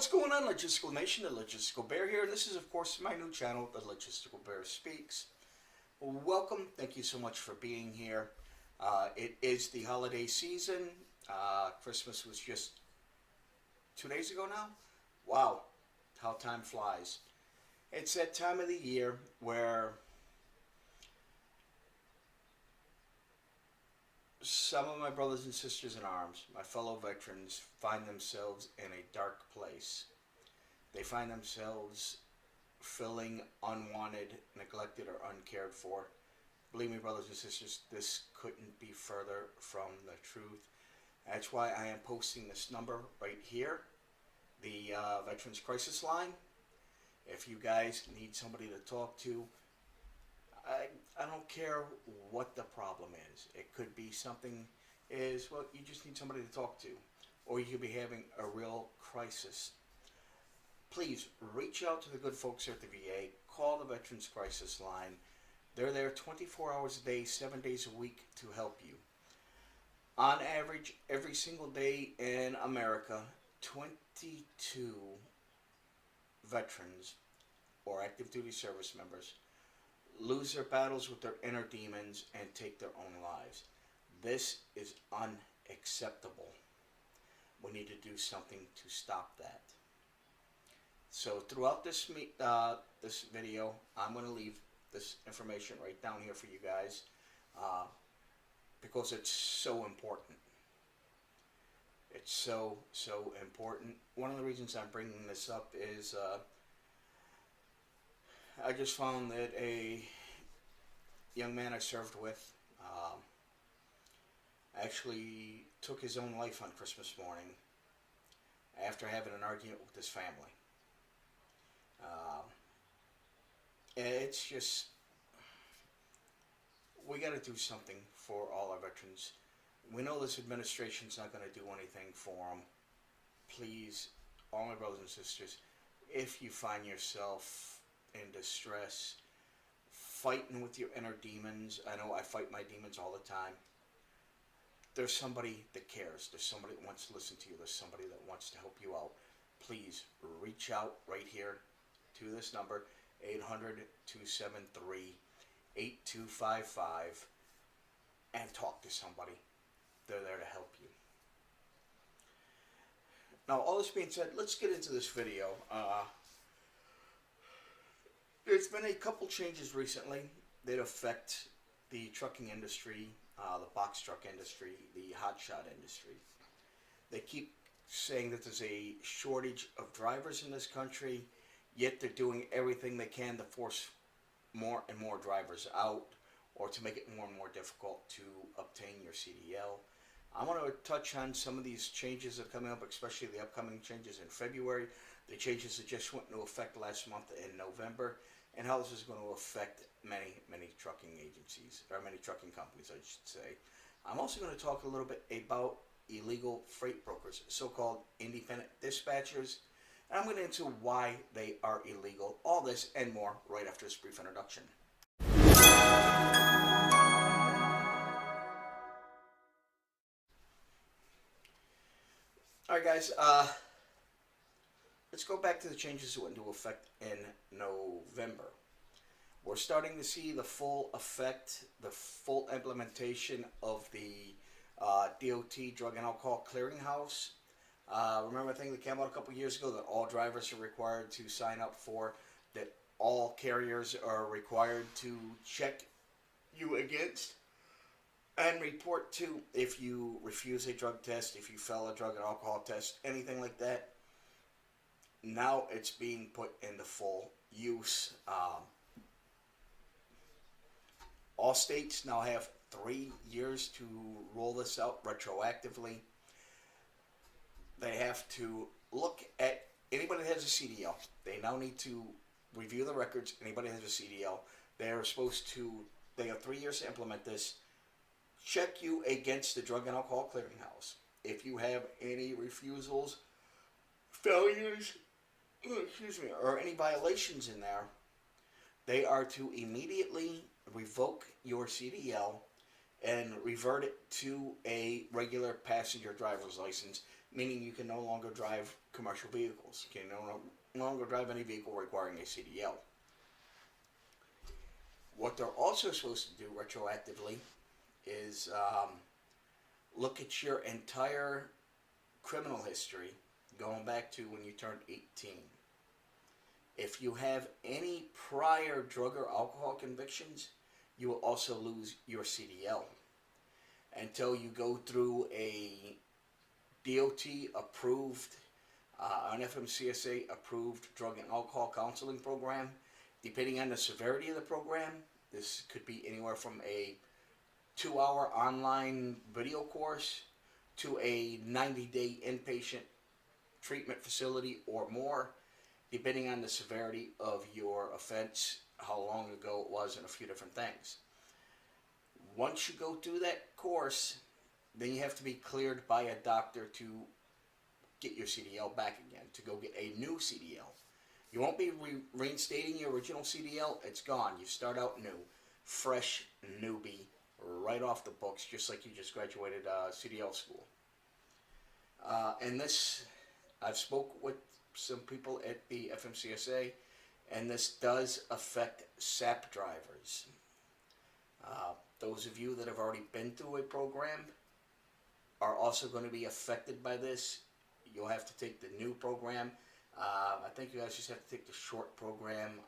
What's going on, Logistical Nation? The Logistical Bear here. This is, of course, my new channel, The Logistical Bear Speaks. Welcome. Thank you so much for being here. It is the holiday season. Christmas was just 2 days ago now. Wow, how time flies. It's that time of the year where some of my brothers and sisters in arms, my fellow veterans, find themselves in a dark place. They find themselves feeling unwanted, neglected, or uncared for. Believe me, brothers and sisters, this couldn't be further from the truth. That's why I am posting this number right here, the Veterans Crisis Line. If you guys need somebody to talk to, I don't care what the problem is. It could be something well, you just need somebody to talk to. Or you could be having a real crisis. Please reach out to the good folks here at the VA. Call the Veterans Crisis Line. They're there 24 hours a day, 7 days a week to help you. On average, every single day in America, 22 veterans or active duty service members lose their battles with their inner demons and take their own lives. This is unacceptable. We need to do something to stop that. So throughout this video, I'm going to leave this information right down here for you guys because it's so important. It's so important. One of the reasons I'm bringing this up is I just found that a young man I served with actually took his own life on Christmas morning after having an argument with his family. It's just, we got to do something for all our veterans. We know this administration's not going to do anything for them. Please, all my brothers and sisters, if you find yourself in distress, fighting with your inner demons. I know I fight my demons all the time. There's somebody that cares. There's somebody that wants to listen to you. There's somebody that wants to help you out. Please reach out right here to this number, 800-273-8255, and talk to somebody. They're there to help you. Now, all this being said, let's get into this video. There's been a couple changes recently that affect the trucking industry, the box truck industry, the hotshot industry. They keep saying that there's a shortage of drivers in this country, yet they're doing everything they can to force more and more drivers out or to make it more and more difficult to obtain your CDL. I want to touch on some of these changes that are coming up, especially the upcoming changes in February, the changes that just went into effect last month in November, and how this is going to affect many trucking agencies, or many trucking companies, I should say. I'm also going to talk a little bit about illegal freight brokers, so-called independent dispatchers, and I'm going to get into why they are illegal. All this and more right after this brief introduction. Alright guys, let's go back to the changes that went into effect in November. We're starting to see the full effect, the full implementation of the DOT, Drug and Alcohol Clearinghouse. Remember a thing that came out a couple years ago that all drivers are required to sign up for, that all carriers are required to check you against and report to if you refuse a drug test, if you fail a drug and alcohol test, anything like that. Now it's being put into full use. All states now have 3 years to roll this out retroactively. They have to look at anybody that has a CDL. They now need to review the records. Anybody that has a CDL, they have 3 years to implement this. Check you against the Drug and Alcohol Clearinghouse. If you have any refusals, failures, or any violations in there, they are to immediately revoke your CDL and revert it to a regular passenger driver's license meaning you can no longer drive commercial vehicles. You can no longer drive any vehicle requiring a CDL. What they're also supposed to do retroactively is look at your entire criminal history going back to when you turned 18. If you have any prior drug or alcohol convictions, you will also lose your CDL until you go through a DOT approved, an Fmcsa approved drug and alcohol counseling program. Depending on the severity of the program, this could be anywhere from a 2-hour online video course to a 90-day inpatient treatment facility or more, depending on the severity of your offense, how long ago it was, and a few different things. Once you go through that course, then you have to be cleared by a doctor to get your CDL back again, to go get a new CDL. You won't be reinstating your original CDL. It's gone. You start out new, fresh newbie, right off the books, just like you just graduated CDL school. And this, I've spoke with some people at the Fmcsa, and this does affect SAP drivers. Those of you that have already been through a program are also going to be affected by this. You'll have to take the new program. I think you guys just have to take the short program.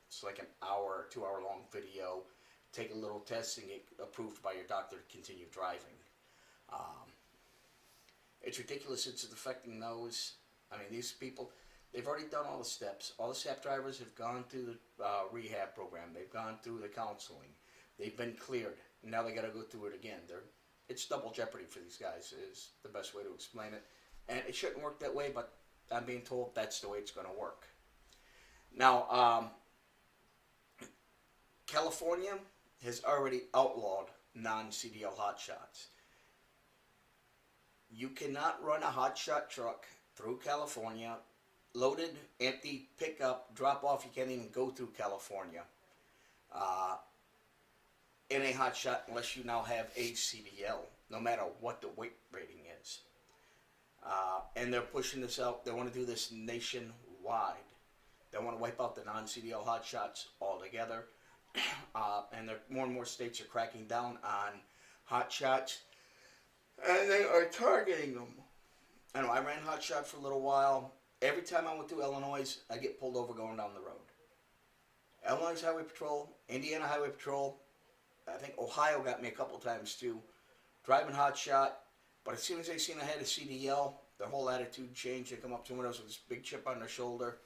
It's like an hour, 2-hour long video. Take a little test and get approved by your doctor to continue driving. It's ridiculous. It's affecting those. I mean, these people, they've already done all the steps. All the SAP drivers have gone through the rehab program. They've gone through the counseling. They've been cleared. Now they got to go through it again. It's double jeopardy for these guys is the best way to explain it. And it shouldn't work that way, but I'm being told that's the way it's going to work. Now, California has already outlawed non-CDL hotshots. You cannot run a hotshot truck through California, loaded, empty, pick up, drop off. You can't even go through California in a hotshot unless you now have a CDL, no matter what the weight rating is. And they're pushing this out. They want to do this nationwide. They want to wipe out the non-CDL hotshots altogether. And more and more states are cracking down on hotshots. And they are targeting them. I know I ran hotshot for a little while. Every time I went through Illinois, I get pulled over going down the road. Illinois Highway Patrol, Indiana Highway Patrol, I think Ohio got me a couple times too. Driving hotshot. But as soon as they seen I had a CDL, their whole attitude changed. They come up to someone else with this big chip on their shoulder.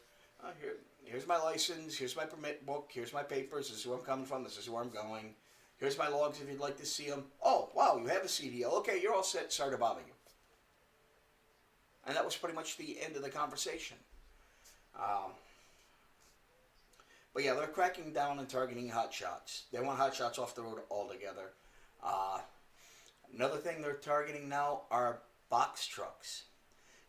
Here's my license. Here's my permit book. Here's my papers. This is where I'm coming from. This is where I'm going. Here's my logs if you'd like to see them. Oh, wow, you have a CDL. Okay, you're all set. Sorry to bother you. And that was pretty much the end of the conversation. But yeah, they're cracking down and targeting hotshots. They want hotshots off the road altogether. Another thing they're targeting now are box trucks.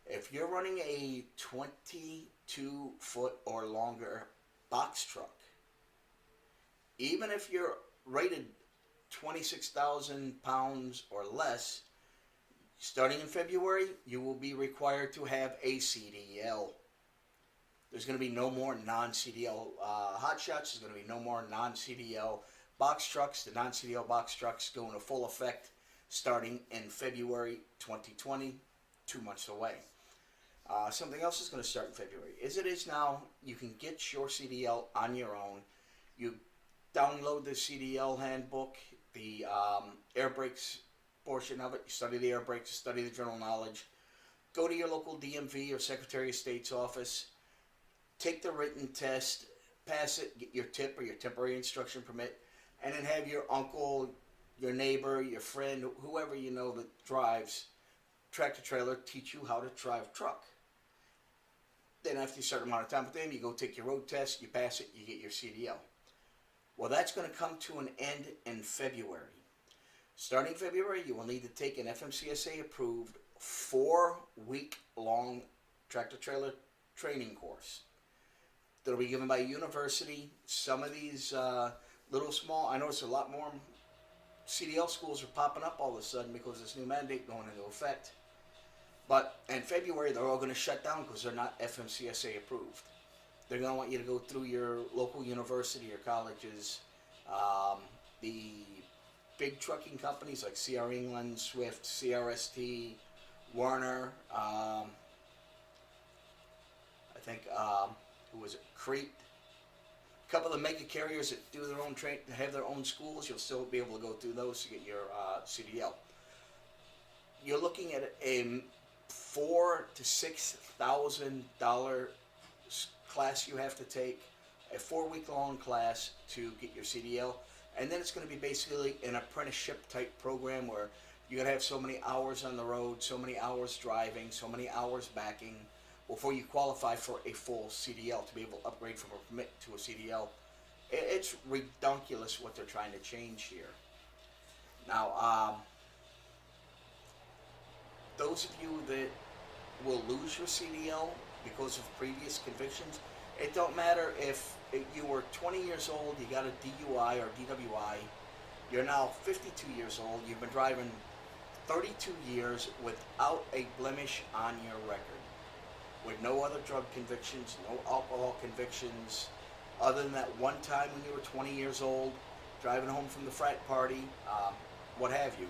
If you're running a 22-foot or longer box truck, even if you're rated 26,000 pounds or less, starting in February, you will be required to have a CDL. There's going to be no more non-CDL hotshots. There's going to be no more non-CDL box trucks. The non-CDL box trucks go into full effect starting in February 2020, 2 months away. Something else is going to start in February. As it is now, you can get your CDL on your own. You download the CDL handbook, the air brakes portion of it. You study the air brakes, study the general knowledge. Go to your local DMV or Secretary of State's office. Take the written test, pass it, get your tip or your temporary instruction permit, and then have your uncle, your neighbor, your friend, whoever you know that drives tractor trailer teach you how to drive truck. Then after a certain amount of time with them, you go take your road test, you pass it, you get your CDL. Well, that's going to come to an end in February. Starting February, you will need to take an Fmcsa approved 4-week-long tractor trailer training course. That'll be given by a university. Some of these little small, I notice a lot more CDL schools are popping up all of a sudden because this new mandate going into effect. But in February, they're all going to shut down because they're not FMCSA approved. They're going to want you to go through your local university or colleges. The big trucking companies like CR England, Swift, CRST, Warner, I think, who was it, Crete. A couple of the mega carriers that do their own have their own schools, you'll still be able to go through those to get your CDL. You're looking at a $4,000 to $6,000 class you have to take, a 4-week-long class to get your CDL, and then it's going to be basically an apprenticeship type program where you're going to have so many hours on the road, so many hours driving, so many hours backing before you qualify for a full CDL to be able to upgrade from a permit to a CDL. It's ridiculous what they're trying to change here. Now, those of you that will lose your CDL because of previous convictions, it don't matter if you were 20 years old, you got a DUI or DWI, you're now 52 years old, you've been driving 32 years without a blemish on your record, with no other drug convictions, no alcohol convictions, other than that one time when you were 20 years old, driving home from the frat party, what have you.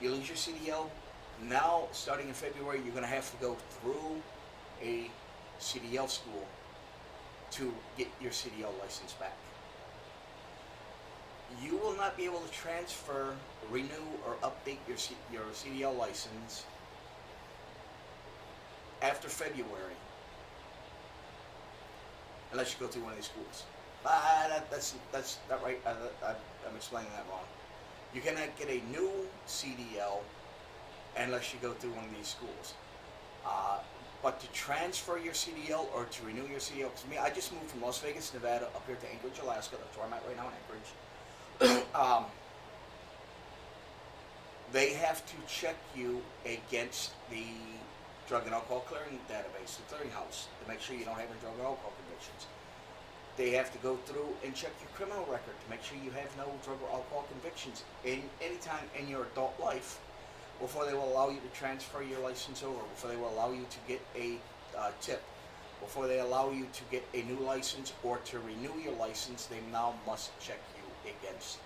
You lose your CDL. Now, starting in February, you're going to have to go through a CDL school to get your CDL license back. You will not be able to transfer, renew, or update your CDL license after February, unless you go through one of these schools. That's not right. I'm explaining that wrong. You cannot get a new CDL unless you go through one of these schools. But to transfer your CDL or to renew your CDL, because me, I just moved from Las Vegas, Nevada, up here to Anchorage, Alaska. That's where I'm at right now in Anchorage. They have to check you against the Drug and Alcohol Clearing Database, the clearinghouse, to make sure you don't have any drug or alcohol convictions. They have to go through and check your criminal record to make sure you have no drug or alcohol convictions any time in your adult life before they will allow you to transfer your license over, before they will allow you to get a tip, before they allow you to get a new license or to renew your license. They now must check you against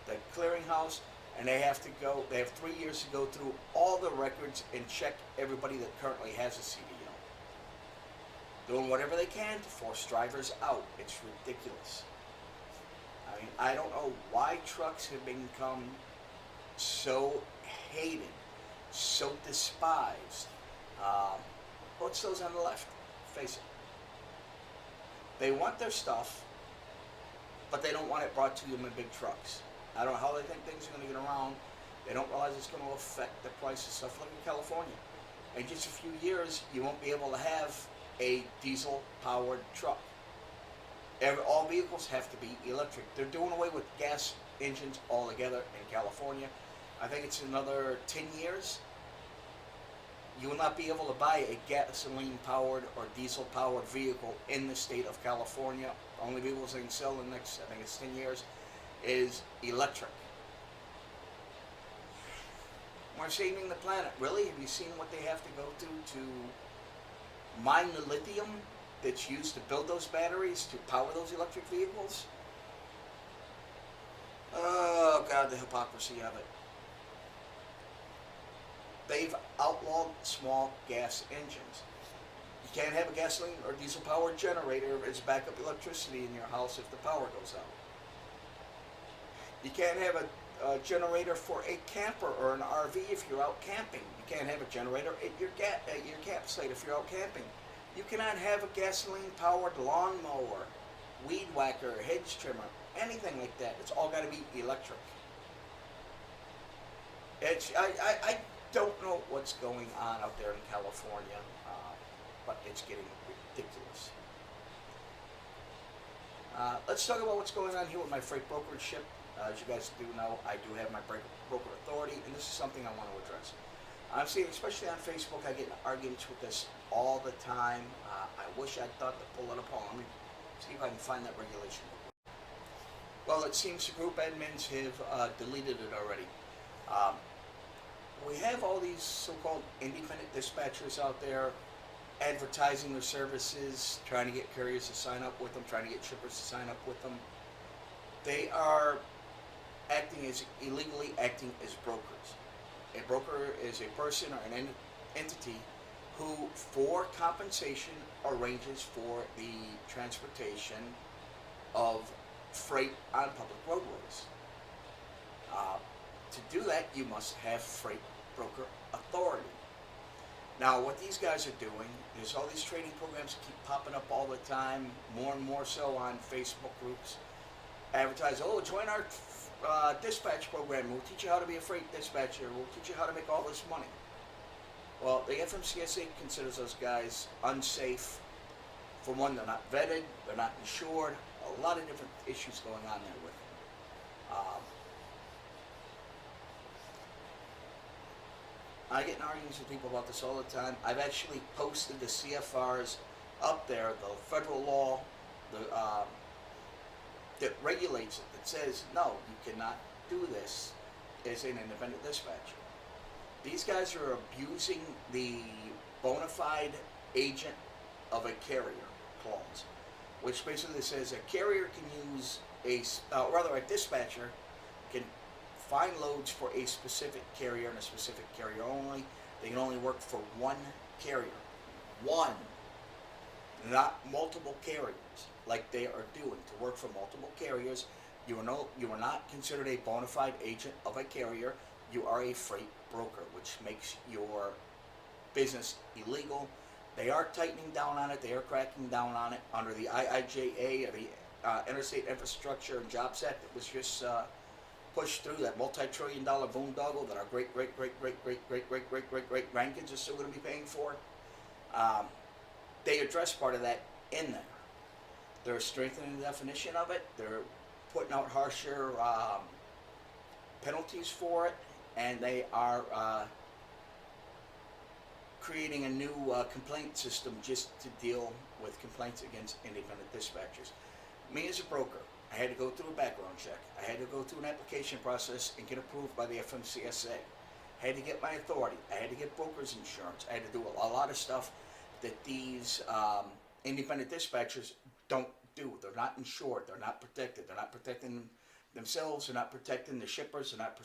the clearinghouse, and they have 3 years to go through all the records and check everybody that currently has a CDL. Doing whatever they can to force drivers out. It's ridiculous. I mean, I don't know why trucks have become so hated, so despised. What's those on the left? Face it. They want their stuff, but they don't want it brought to them in big trucks. I don't know how they think things are going to get around. They don't realize it's going to affect the price of stuff like in California. In just a few years, you won't be able to have a diesel-powered truck. All vehicles have to be electric. They're doing away with gas engines altogether in California. I think it's another 10 years. You will not be able to buy a gasoline-powered or diesel-powered vehicle in the state of California. The only vehicles they can sell in the next, I think it's 10 years, is electric. We're saving the planet. Really? Have you seen what they have to go through to mine the lithium that's used to build those batteries to power those electric vehicles? Oh God, the hypocrisy of it. They've outlawed small gas engines. You can't have a gasoline or diesel powered generator as backup electricity in your house if the power goes out. You can't have a generator for a camper or an RV if you're out camping. You can't have a generator at your campsite if you're out camping. You cannot have a gasoline-powered lawnmower, weed whacker, hedge trimmer, anything like that. It's all got to be electric. I don't know what's going on out there in California, but it's getting ridiculous. Let's talk about what's going on here with my freight brokerage ship. As you guys do know, I do have my broker authority, and this is something I want to address. I'm seeing, especially on Facebook, I get in arguments with this all the time. I wish I'd thought to pull it upon. Let me see if I can find that regulation. Well, it seems the group admins have deleted it already. we have all these so-called independent dispatchers out there advertising their services, trying to get carriers to sign up with them, trying to get shippers to sign up with them. They are illegally acting as brokers. A broker is a person or an entity who, for compensation, arranges for the transportation of freight on public roadways. To do that, you must have freight broker authority. Now, what these guys are doing, there's all these training programs that keep popping up all the time, more and more so on Facebook groups. Advertise, oh, join our dispatch program. We'll teach you how to be a freight dispatcher. We'll teach you how to make all this money. Well, the Fmcsa considers those guys unsafe. For one, they're not vetted, they're not insured. A lot of different issues going on there with them. I get in arguments with people about this all the time. I've actually posted the CFRs up there, the federal law that regulates it, that says, no, you cannot do this as an independent dispatcher. These guys are abusing the bona fide agent of a carrier clause, which basically says a carrier can use a dispatcher can find loads for a specific carrier and a specific carrier only. They can only work for one carrier. One. Not multiple carriers, like they are doing. To work for multiple carriers, you are not considered a bona fide agent of a carrier. You are a freight broker, which makes your business illegal. They are tightening down on it. They are cracking down on it under the IIJA, the Interstate Infrastructure and Jobs Act that was just pushed through, that multi-trillion-dollar boondoggle that our great grandkids are still going to be paying for. They address part of that in there. They're strengthening the definition of it. They're putting out harsher penalties for it, and they are creating a new complaint system just to deal with complaints against independent dispatchers. Me as a broker, I had to go through a background check. I had to go through an application process and get approved by the Fmcsa. I had to get my authority. I had to get broker's insurance. I had to do a lot of stuff that these independent dispatchers don't do. They're not insured. They're not protected. They're not protecting themselves. They're not protecting the shippers. They're not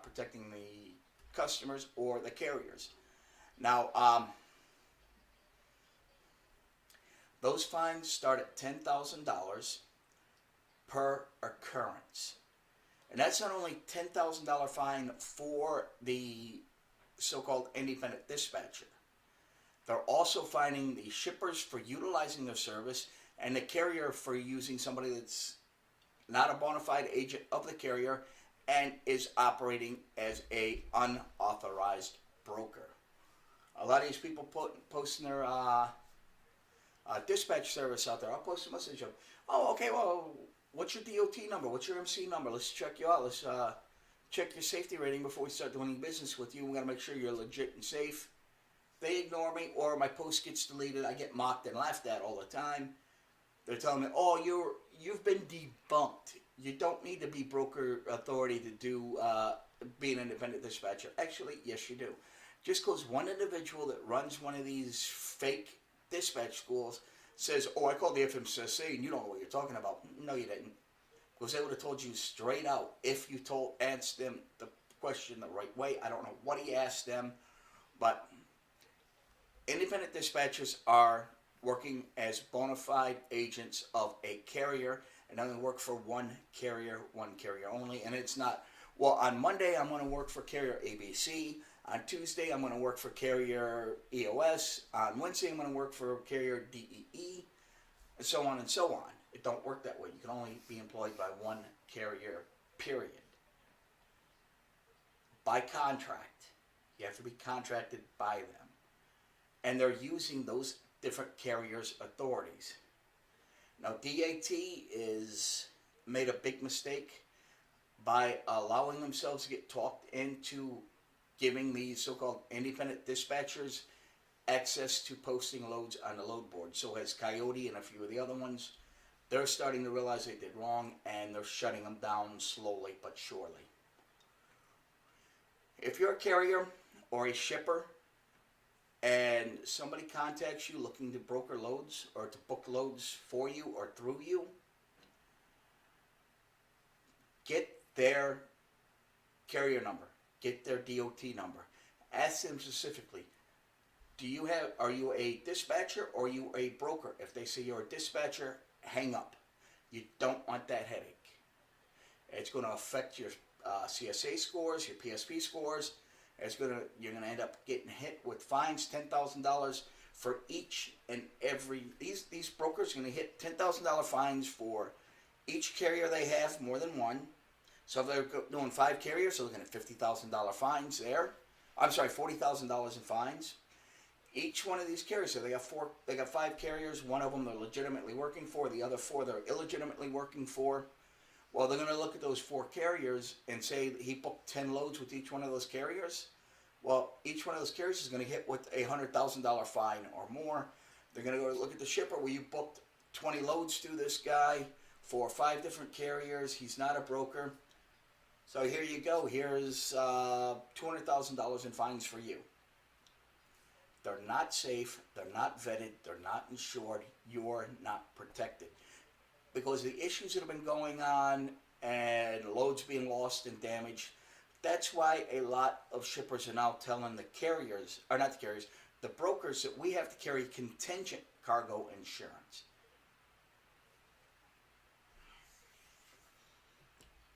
protecting the customers or the carriers. Now, those fines start at $10,000 per occurrence. And that's not only $10,000 fine for the so-called independent dispatcher. They're also fining the shippers for utilizing their service and the carrier for using somebody that's not a bona fide agent of the carrier and is operating as a unauthorized broker. A lot of these people posting their dispatch service out there. I'll post a message of, oh, okay, well, what's your DOT number? What's your MC number? Let's check you out. Let's check your safety rating before we start doing business with you. We got to make sure you're legit and safe. They ignore me, or my post gets deleted. I get mocked and laughed at all the time. They're telling me, oh, you've been debunked. You don't need to be broker authority to do be an independent dispatcher. Actually, yes, you do. Just because one individual that runs one of these fake dispatch schools says, oh, I called the Fmcsa and you don't know what you're talking about. No, you didn't. Because they would have told you straight out if you asked them the question the right way. I don't know what he asked them, but independent dispatchers are working as bona fide agents of a carrier, and only work for one carrier only. And it's not, well, on Monday I'm going to work for carrier ABC. On Tuesday I'm going to work for carrier EOS. On Wednesday I'm going to work for carrier DEE, and so on and so on. It don't work that way. You can only be employed by one carrier, period. By contract. You have to be contracted by them. And they're using those different carriers' authorities. Now, DAT is made a big mistake by allowing themselves to get talked into giving these so-called independent dispatchers access to posting loads on the load board. So has Coyote and a few of the other ones. They're starting to realize they did wrong, and they're shutting them down slowly but surely. if you're a carrier or a shipper and somebody contacts you looking to broker loads or to book loads for you or through you, get their carrier number, get their DOT number. Ask them specifically, are you a dispatcher or are you a broker? If they say you're a dispatcher, hang up. You don't want that headache. It's going to affect your CSA scores, your PSP scores. You're going to end up getting hit with fines, $10,000 for each and every. These brokers are going to hit $10,000 fines for each carrier they have, more than one. So if they're doing 5 carriers, they're looking at $50,000 fines there. I'm sorry, $40,000 in fines. Each one of these carriers, so they got 5 carriers. One of them they're legitimately working for. The other 4 they're illegitimately working for. Well, they're going to look at those 4 carriers and say that he booked 10 loads with each one of those carriers. Well, each one of those carriers is going to hit with a $100,000 fine or more. They're going to go look at the shipper where you booked 20 loads through this guy for 5 different carriers. He's not a broker. So here you go. Here's $200,000 in fines for you. They're not safe. They're not vetted. They're not insured. You're not protected. Because of the issues that have been going on and loads being lost and damaged, that's why a lot of shippers are now telling the carriers, or not the carriers, the brokers, that we have to carry contingent cargo insurance.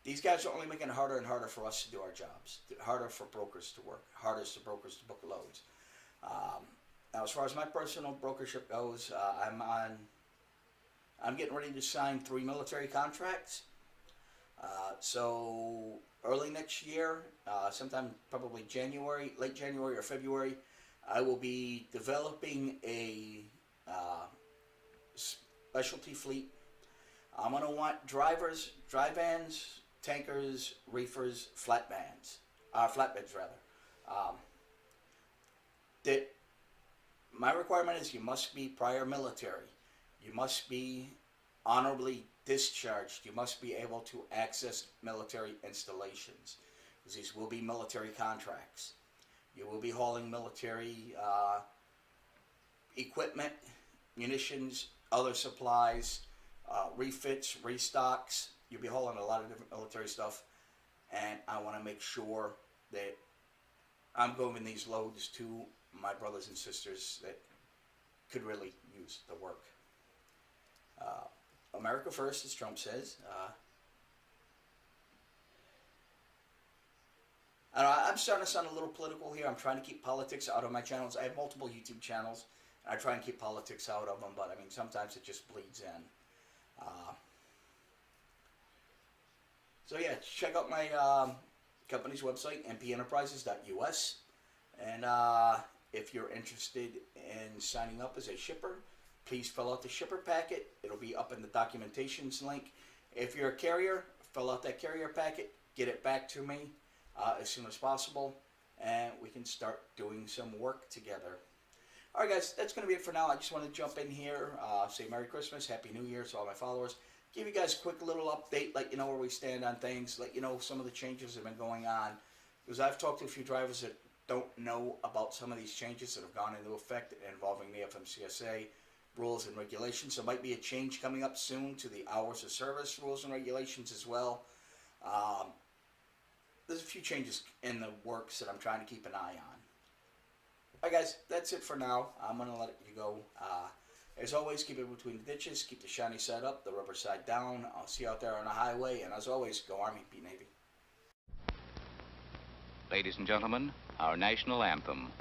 These guys are only making it harder and harder for us to do our jobs, harder for brokers to work, harder for brokers to book loads. Now, as far as my personal brokership goes, I'm getting ready to sign 3 military contracts. So early next year, sometime probably January, late January or February, I will be developing a specialty fleet. I'm going to want drivers, dry vans, tankers, reefers, flatbeds rather. That my requirement is you must be prior military. You must be honorably discharged. You must be able to access military installations, because these will be military contracts. You will be hauling military equipment, munitions, other supplies, refits, restocks. You'll be hauling a lot of different military stuff, and I want to make sure that I'm giving these loads to my brothers and sisters that could really use the work. America first, as Trump says. I'm starting to sound a little political here. I'm trying to keep politics out of my channels. I have multiple YouTube channels, and I try and keep politics out of them, but I mean, sometimes it just bleeds in. So yeah, check out my company's website, mpenterprises.us, and if you're interested in signing up as a shipper, please fill out the shipper packet. It'll be up in the documentations link. If you're a carrier, fill out that carrier packet, get it back to me as soon as possible, and we can start doing some work together. Alright guys, that's going to be it for now. I just want to jump in here, say Merry Christmas, Happy New Year to all my followers, give you guys a quick little update, let you know where we stand on things, let you know some of the changes that have been going on, because I've talked to a few drivers that don't know about some of these changes that have gone into effect involving the FMCSA rules and regulations. There might be a change coming up soon to the hours of service rules and regulations as well. There's a few changes in the works that I'm trying to keep an eye on. Alright guys, that's it for now. I'm going to let you go. As always, keep it between the ditches, keep the shiny side up, the rubber side down. I'll see you out there on the highway, and as always, go Army, be Navy. Ladies and gentlemen, our national anthem.